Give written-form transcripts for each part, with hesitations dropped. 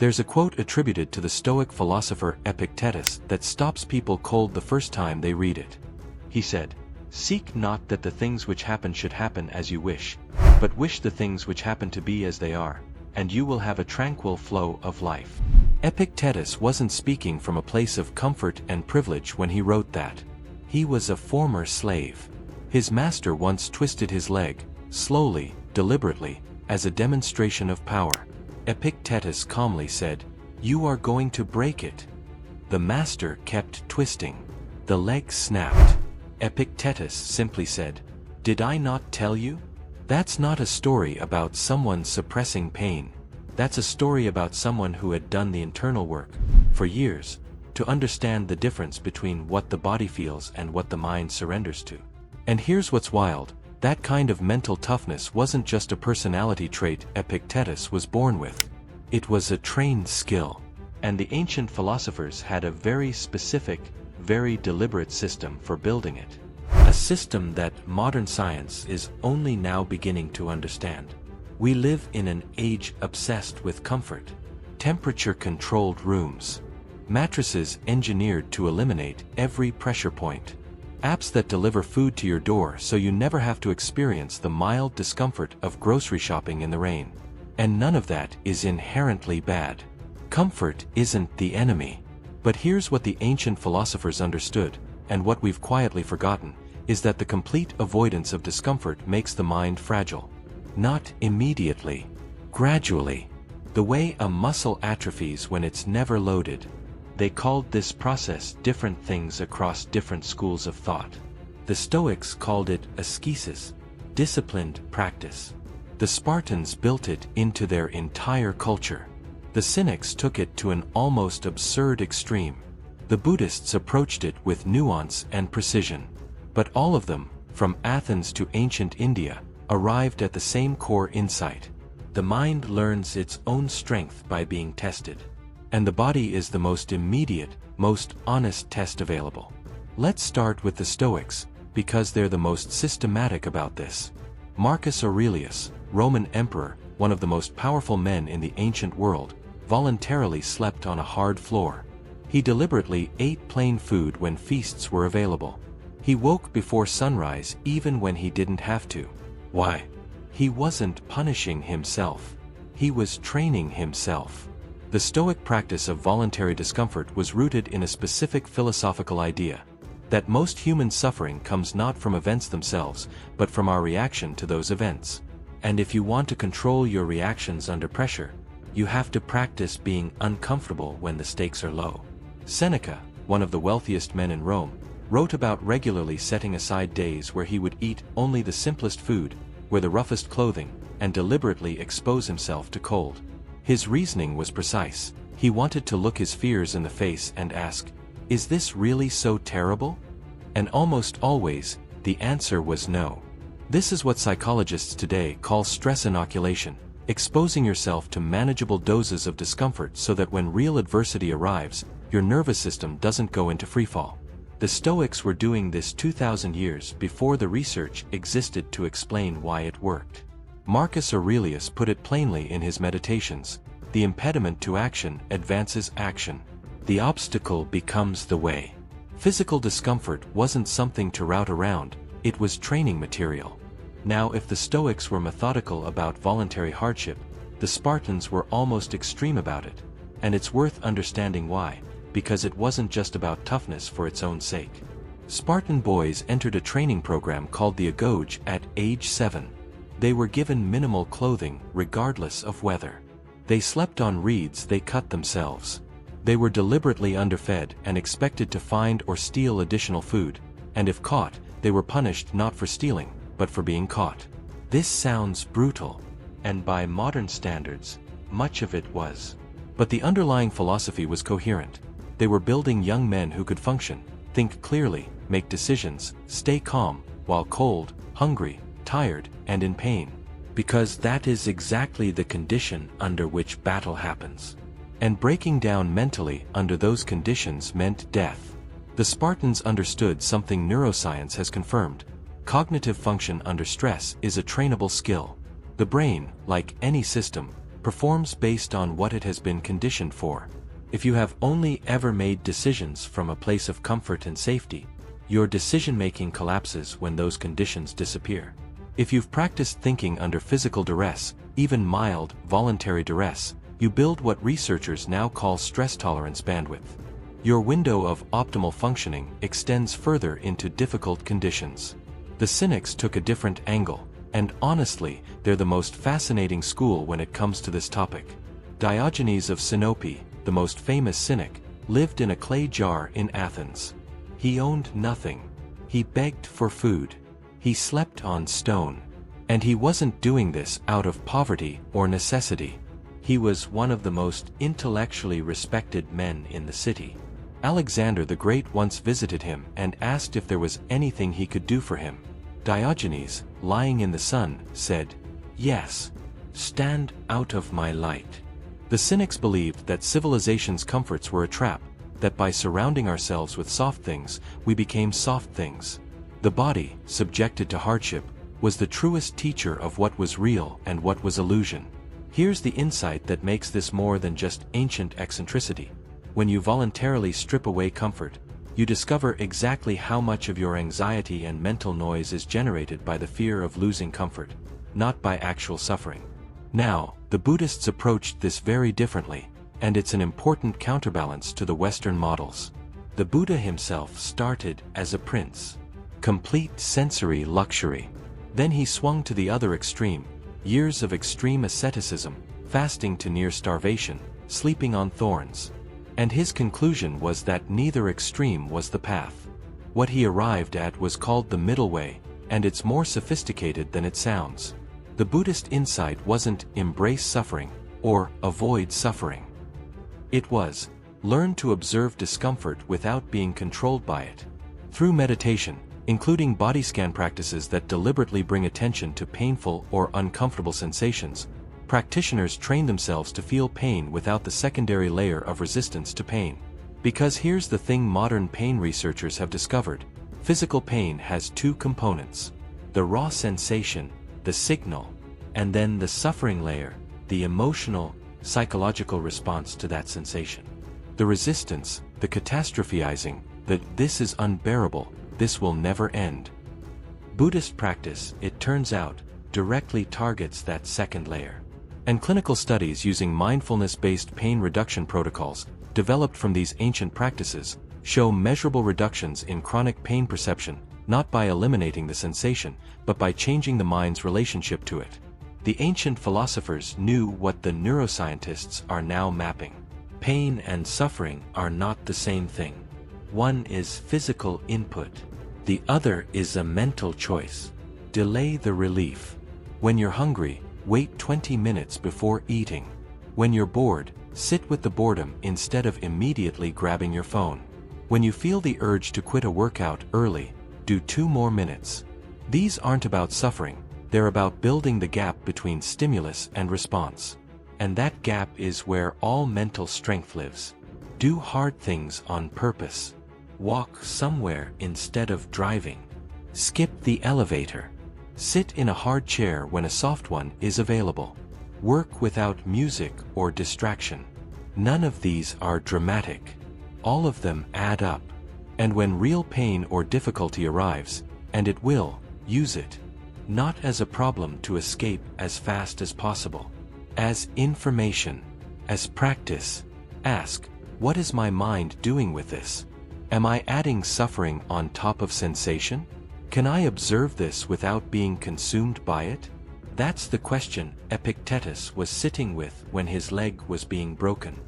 There's a quote attributed to the Stoic philosopher Epictetus that stops people cold the first time they read it. He said, "Seek not that the things which happen should happen as you wish, but wish the things which happen to be as they are, and you will have a tranquil flow of life." Epictetus wasn't speaking from a place of comfort and privilege when he wrote that. He was a former slave. His master once twisted his leg, slowly, deliberately, as a demonstration of power. Epictetus calmly said, "You are going to break it." The master kept twisting. The leg snapped. Epictetus simply said, "Did I not tell you?" That's not a story about someone suppressing pain. That's a story about someone who had done the internal work, for years, to understand the difference between what the body feels and what the mind surrenders to. And here's what's wild. That kind of mental toughness wasn't just a personality trait Epictetus was born with. It was a trained skill. And the ancient philosophers had a very specific, very deliberate system for building it. A system that modern science is only now beginning to understand. We live in an age obsessed with comfort. Temperature-controlled rooms. Mattresses engineered to eliminate every pressure point. Apps that deliver food to your door so you never have to experience the mild discomfort of grocery shopping in the rain. And none of that is inherently bad. Comfort isn't the enemy. But here's what the ancient philosophers understood, and what we've quietly forgotten, is that the complete avoidance of discomfort makes the mind fragile. Not immediately. Gradually. The way a muscle atrophies when it's never loaded. They called this process different things across different schools of thought. The Stoics called it ascesis, disciplined practice. The Spartans built it into their entire culture. The Cynics took it to an almost absurd extreme. The Buddhists approached it with nuance and precision. But all of them, from Athens to ancient India, arrived at the same core insight. The mind learns its own strength by being tested. And the body is the most immediate, most honest test available. Let's start with the Stoics, because they're the most systematic about this. Marcus Aurelius, Roman emperor, one of the most powerful men in the ancient world, voluntarily slept on a hard floor. He deliberately ate plain food when feasts were available. He woke before sunrise even when he didn't have to. Why? He wasn't punishing himself. He was training himself. The Stoic practice of voluntary discomfort was rooted in a specific philosophical idea, that most human suffering comes not from events themselves, but from our reaction to those events. And if you want to control your reactions under pressure, you have to practice being uncomfortable when the stakes are low. Seneca, one of the wealthiest men in Rome, wrote about regularly setting aside days where he would eat only the simplest food, wear the roughest clothing, and deliberately expose himself to cold. His reasoning was precise. He wanted to look his fears in the face and ask, "Is this really so terrible?" And almost always, the answer was no. This is what psychologists today call stress inoculation, exposing yourself to manageable doses of discomfort so that when real adversity arrives, your nervous system doesn't go into freefall. The Stoics were doing this 2,000 years before the research existed to explain why it worked. Marcus Aurelius put it plainly in his Meditations: the impediment to action advances action. The obstacle becomes the way. Physical discomfort wasn't something to rout around, it was training material. Now, if the Stoics were methodical about voluntary hardship, the Spartans were almost extreme about it. And it's worth understanding why, because it wasn't just about toughness for its own sake. Spartan boys entered a training program called the Agoge at age 7. They were given minimal clothing, regardless of weather. They slept on reeds they cut themselves. They were deliberately underfed and expected to find or steal additional food, and if caught, they were punished not for stealing, but for being caught. This sounds brutal, and by modern standards, much of it was. But the underlying philosophy was coherent. They were building young men who could function, think clearly, make decisions, stay calm, while cold, hungry, tired, and in pain. Because that is exactly the condition under which battle happens. And breaking down mentally under those conditions meant death. The Spartans understood something neuroscience has confirmed. Cognitive function under stress is a trainable skill. The brain, like any system, performs based on what it has been conditioned for. If you have only ever made decisions from a place of comfort and safety, your decision-making collapses when those conditions disappear. If you've practiced thinking under physical duress, even mild, voluntary duress, you build what researchers now call stress tolerance bandwidth. Your window of optimal functioning extends further into difficult conditions. The Cynics took a different angle, and honestly, they're the most fascinating school when it comes to this topic. Diogenes of Sinope, the most famous Cynic, lived in a clay jar in Athens. He owned nothing. He begged for food. He slept on stone. And he wasn't doing this out of poverty or necessity. He was one of the most intellectually respected men in the city. Alexander the Great once visited him and asked if there was anything he could do for him. Diogenes, lying in the sun, said, "Yes. Stand out of my light." The Cynics believed that civilization's comforts were a trap, that by surrounding ourselves with soft things, we became soft things. The body, subjected to hardship, was the truest teacher of what was real and what was illusion. Here's the insight that makes this more than just ancient eccentricity. When you voluntarily strip away comfort, you discover exactly how much of your anxiety and mental noise is generated by the fear of losing comfort, not by actual suffering. Now, the Buddhists approached this very differently, and it's an important counterbalance to the Western models. The Buddha himself started as a prince. Complete sensory luxury. Then he swung to the other extreme, years of extreme asceticism, fasting to near starvation, sleeping on thorns. And his conclusion was that neither extreme was the path. What he arrived at was called the middle way, and it's more sophisticated than it sounds. The Buddhist insight wasn't embrace suffering or avoid suffering. It was learn to observe discomfort without being controlled by it. Through meditation, including body scan practices that deliberately bring attention to painful or uncomfortable sensations, practitioners train themselves to feel pain without the secondary layer of resistance to pain. Because here's the thing modern pain researchers have discovered: physical pain has two components: the raw sensation, the signal, and then the suffering layer, the emotional, psychological response to that sensation. The resistance, the catastrophizing, the "this is unbearable, this will never end." Buddhist practice, it turns out, directly targets that second layer. And clinical studies using mindfulness-based pain reduction protocols, developed from these ancient practices, show measurable reductions in chronic pain perception, not by eliminating the sensation, but by changing the mind's relationship to it. The ancient philosophers knew what the neuroscientists are now mapping. Pain and suffering are not the same thing. One is physical input. The other is a mental choice. Delay the relief. When you're hungry, wait 20 minutes before eating. When you're bored, sit with the boredom instead of immediately grabbing your phone. When you feel the urge to quit a workout early, do 2 more minutes. These aren't about suffering, they're about building the gap between stimulus and response. And that gap is where all mental strength lives. Do hard things on purpose. Walk somewhere instead of driving. Skip the elevator. Sit in a hard chair when a soft one is available. Work without music or distraction. None of these are dramatic. All of them add up. And when real pain or difficulty arrives, and it will, use it. Not as a problem to escape as fast as possible. As information. As practice. Ask, what is my mind doing with this? Am I adding suffering on top of sensation? Can I observe this without being consumed by it? That's the question Epictetus was sitting with when his leg was being broken.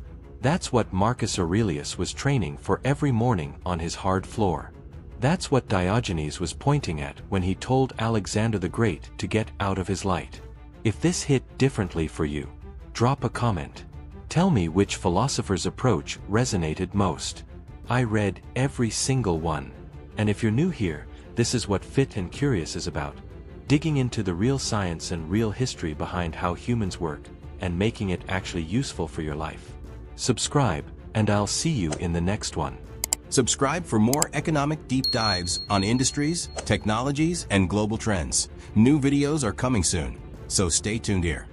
That's what Marcus Aurelius was training for every morning on his hard floor. That's what Diogenes was pointing at when he told Alexander the Great to get out of his light. If this hit differently for you, drop a comment. Tell me which philosopher's approach resonated most. I read every single one. And if you're new here, this is what Fit and Curious is about. Digging into the real science and real history behind how humans work, and making it actually useful for your life. Subscribe, and I'll see you in the next one. Subscribe for more economic deep dives on industries, technologies, and global trends. New videos are coming soon, so stay tuned here.